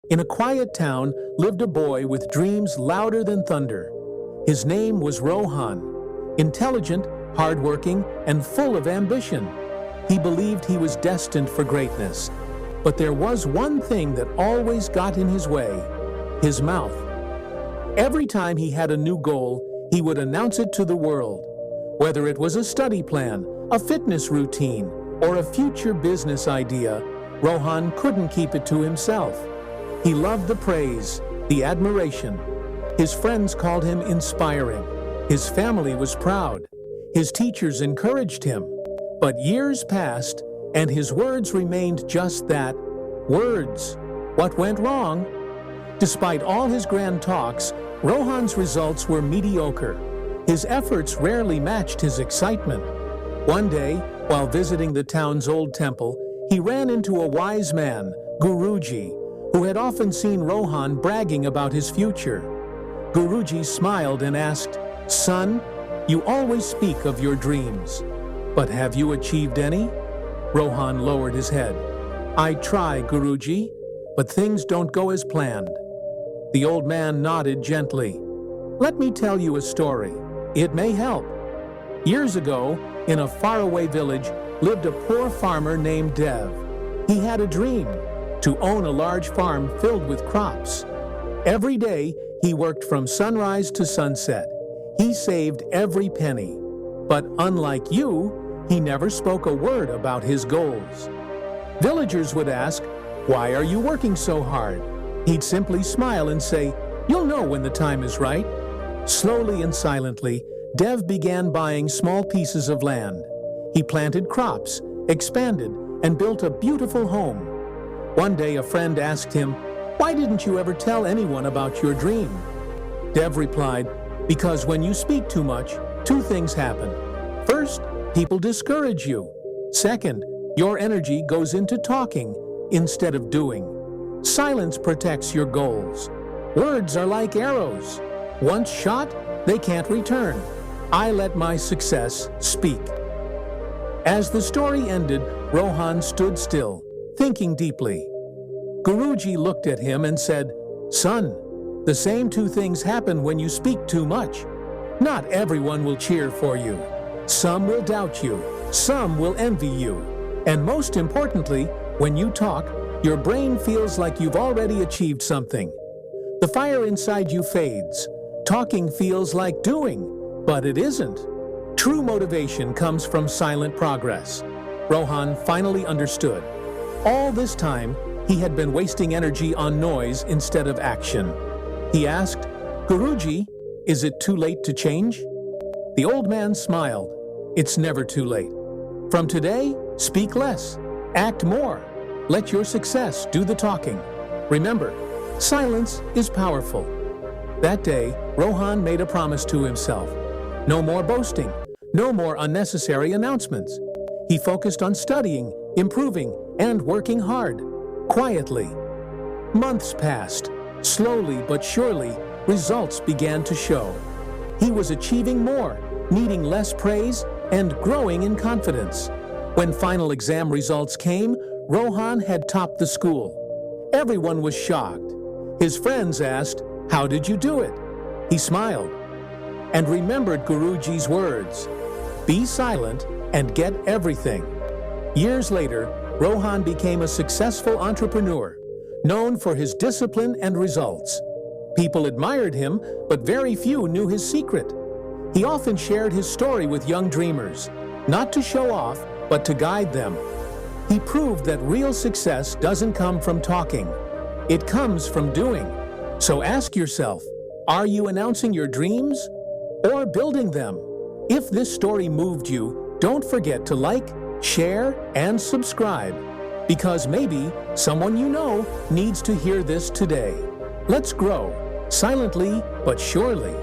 In a quiet town lived a boy with dreams louder than thunder. His name was Rohan. Intelligent, hardworking, and full of ambition. He believed he was destined for greatness. But there was one thing that always got in his way: his mouth. Every time he had a new goal, he would announce it to the world. Whether it was a study plan, a fitness routine, or a future business idea, Rohan couldn't keep it to himself. He loved the praise, the admiration. His friends called him inspiring. His family was proud. His teachers encouraged him. But years passed, and his words remained just that, words. What went wrong? Despite all his grand talks, Rohan's results were mediocre. His efforts rarely matched his excitement. One day, while visiting the town's old temple, he ran into a wise man, Guruji, who had often seen Rohan bragging about his future. Guruji smiled and asked, "Son, you always speak of your dreams, but have you achieved any?" Rohan lowered his head. "I try, Guruji, but things don't go as planned." The old man nodded gently. "Let me tell you a story. It may help." Years ago, in a faraway village, lived a poor farmer named Dev. He had a dream: to own a large farm filled with crops. Every day, he worked from sunrise to sunset. He saved every penny. But unlike you, he never spoke a word about his goals. Villagers would ask, "Why are you working so hard?" He'd simply smile and say, "You'll know when the time is right." Slowly and silently, Dev began buying small pieces of land. He planted crops, expanded, and built a beautiful home. One day a friend asked him, "Why didn't you ever tell anyone about your dream?" Dev replied, "Because when you speak too much, two things happen. First, people discourage you. Second, your energy goes into talking instead of doing. Silence protects your goals. Words are like arrows. Once shot, they can't return. I let my success speak." As the story ended, Rohan stood still, thinking deeply. Guruji looked at him and said, "Son, the same two things happen when you speak too much. Not everyone will cheer for you. Some will doubt you. Some will envy you. And most importantly, when you talk, your brain feels like you've already achieved something. The fire inside you fades. Talking feels like doing, but it isn't. True motivation comes from silent progress." Rohan finally understood. All this time, he had been wasting energy on noise instead of action. He asked, "Guruji, is it too late to change?" The old man smiled. "It's never too late. From today, speak less, act more. Let your success do the talking. Remember, silence is powerful." That day, Rohan made a promise to himself. No more boasting, no more unnecessary announcements. He focused on studying, improving, and working hard, quietly. Months passed. Slowly but surely, results began to show. He was achieving more, needing less praise, and growing in confidence. When final exam results came, Rohan had topped the school. Everyone was shocked. His friends asked, "How did you do it?" He smiled and remembered Guruji's words, "Be silent and get everything." Years later, Rohan became a successful entrepreneur, known for his discipline and results. People admired him, but very few knew his secret. He often shared his story with young dreamers, not to show off, but to guide them. He proved that real success doesn't come from talking. It comes from doing. So ask yourself, are you announcing your dreams or building them? If this story moved you, don't forget to like, share, and subscribe, because maybe someone you know needs to hear this today. Let's grow, silently but surely.